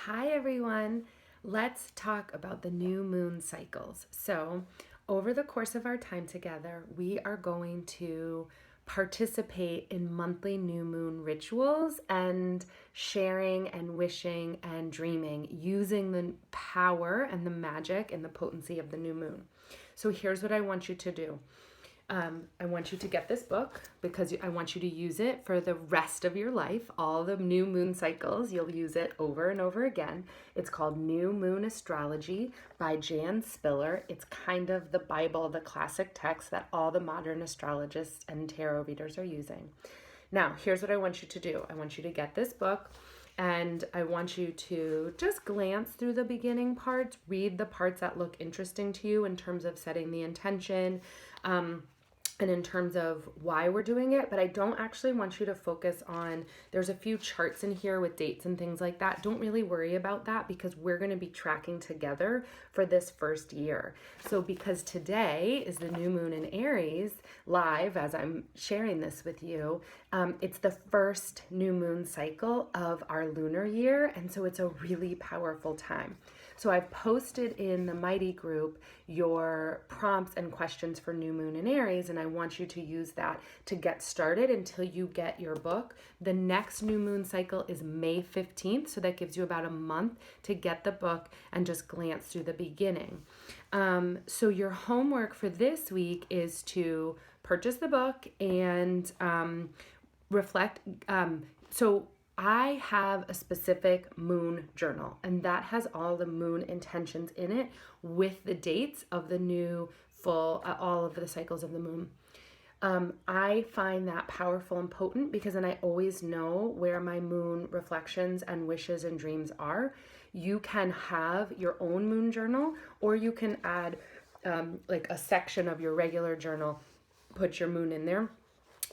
Hi everyone. Let's talk about the new moon cycles. So, over the course of our time together, we are going to participate in monthly new moon rituals and sharing and wishing and dreaming using the power and the magic and the potency of the new moon. So, here's what I want you to do. I want you to get this book because I want you to use it for the rest of your life. All the new moon cycles, you'll use it over and over again. It's called New Moon Astrology by Jan Spiller. It's kind of the Bible, the classic text that all the modern astrologists and tarot readers are using. Now, here's what I want you to do. I want you to get this book and I want you to just glance through the beginning parts, read the parts that look interesting to you in terms of setting the intention. And in terms of why we're doing it, but I don't actually want you to focus on, there's a few charts in here with dates and things like that. Don't really worry about that because we're going to be tracking together for this first year. So because today is the new moon in Aries live as I'm sharing this with you, it's the first new moon cycle of our lunar year. And so it's a really powerful time. So I've posted in the Mighty group your prompts and questions for new moon in Aries, and I want you to use that to get started until you get your book. The next new moon cycle is May 15th, so that gives you about a month to get the book and just glance through the beginning. So your homework for this week is to purchase the book and reflect. So I have a specific moon journal, and that has all the moon intentions in it with the dates of the new full, all of the cycles of the moon. I find that powerful and potent because then I always know where my moon reflections and wishes and dreams are. You can have your own moon journal, or you can add like a section of your regular journal, put your moon in there.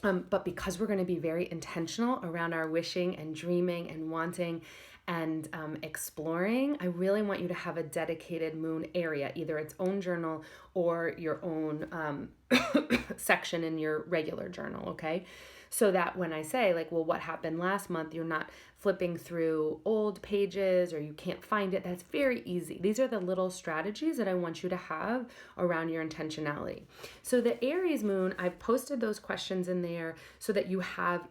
But because we're going to be very intentional around our wishing and dreaming and wanting and exploring, I really want you to have a dedicated moon area, either its own journal or your own section in your regular journal, okay? So that when I say, like, well, what happened last month, you're not flipping through old pages or you can't find it. That's very easy. These are the little strategies that I want you to have around your intentionality. So the Aries moon, I've posted those questions in there so that you have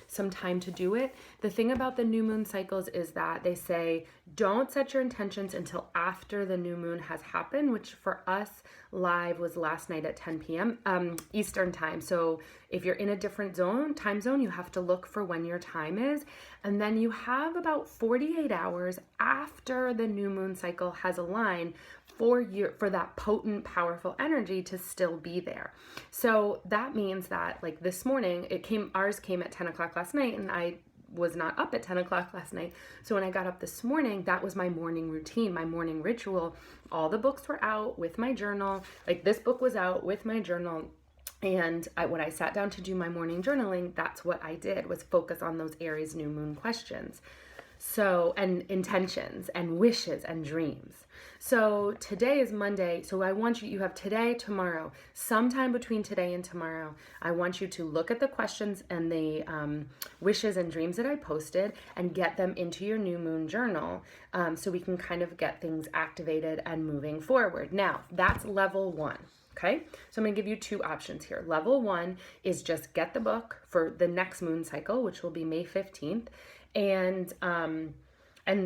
some time to do it. The thing about the new moon cycles is that they say don't set your intentions until after the new moon has happened, which for us live was last night at 10 p.m. Eastern time. So if you're in a different time zone, you have to look for when your time is. And then you have about 48 hours after the new moon cycle has aligned for that potent, powerful energy to still be there. So that means that, like, this morning, ours came at 10 o'clock last night, and I was not up at 10 o'clock last night. So when I got up this morning, that was my morning routine, my morning ritual. All the books were out with my journal. Like, this book was out with my journal. And when I sat down to do my morning journaling, that's what I did, was focus on those Aries new moon questions. So, and intentions and wishes and dreams. So today is Monday. So I want you have today, tomorrow, sometime between today and tomorrow, I want you to look at the questions and the wishes and dreams that I posted and get them into your new moon journal so we can kind of get things activated and moving forward. Now, that's level 1. Okay, so I'm going to give you 2 options here. Level 1 is just get the book for the next moon cycle, which will be May 15th, and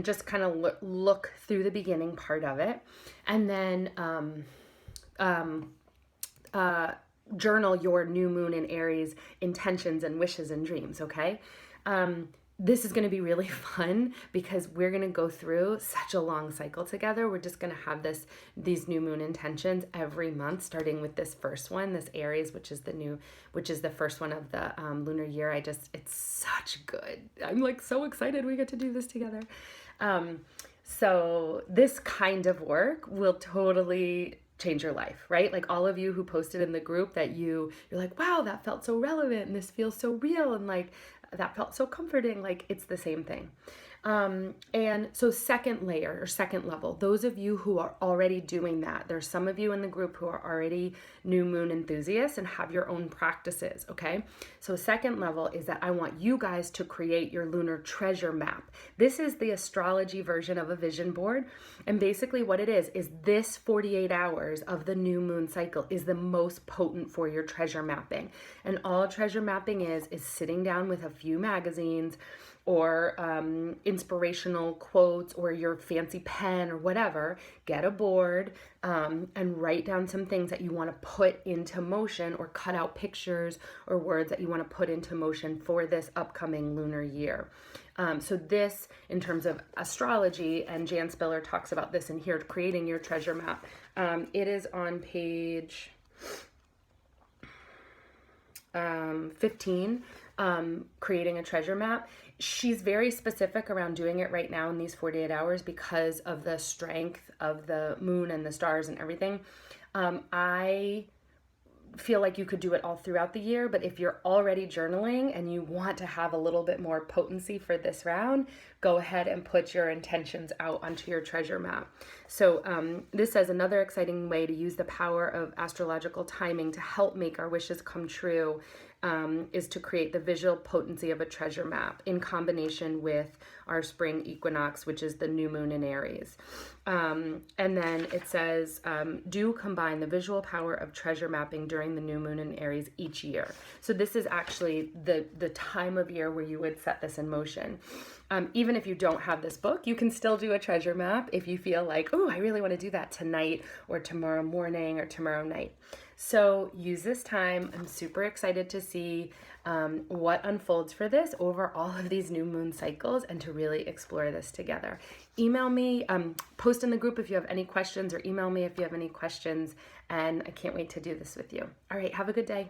just kind of look through the beginning part of it, and then journal your new moon in Aries intentions and wishes and dreams. Okay. This is going to be really fun because we're going to go through such a long cycle together. We're just going to have these new moon intentions every month, starting with this first one, this Aries, which is the first one of the lunar year. It's such good. I'm like so excited we get to do this together. So this kind of work will totally change your life, right? Like all of you who posted in the group that you're like, wow, that felt so relevant and this feels so real and like that felt so comforting. Like it's the same thing. And so second layer or second level, those of you who are already doing that, there's some of you in the group who are already new moon enthusiasts and have your own practices, okay? So second level is that I want you guys to create your lunar treasure map. This is the astrology version of a vision board. And basically what it is this 48 hours of the new moon cycle is the most potent for your treasure mapping. And all treasure mapping is sitting down with a few magazines or inspirational quotes or your fancy pen or whatever, get a board and write down some things that you want to put into motion, or cut out pictures or words that you want to put into motion for this upcoming lunar year. So this, in terms of astrology, and Jan Spiller talks about this in here, creating your treasure map. It is on page 15, creating a treasure map. She's very specific around doing it right now in these 48 hours because of the strength of the moon and the stars and everything. I feel like you could do it all throughout the year, but if you're already journaling and you want to have a little bit more potency for this round, go ahead and put your intentions out onto your treasure map. So this says another exciting way to use the power of astrological timing to help make our wishes come true is to create the visual potency of a treasure map in combination with our spring equinox, which is the new moon in Aries. And then it says, do combine the visual power of treasure mapping during the new moon in Aries each year. So this is actually the time of year where you would set this in motion. Even if you don't have this book, you can still do a treasure map if you feel like, oh, I really want to do that tonight or tomorrow morning or tomorrow night. So use this time. I'm super excited to see what unfolds for this over all of these new moon cycles and to really explore this together. Email me, post in the group if you have any questions, or email me if you have any questions, and I can't wait to do this with you. All right, have a good day.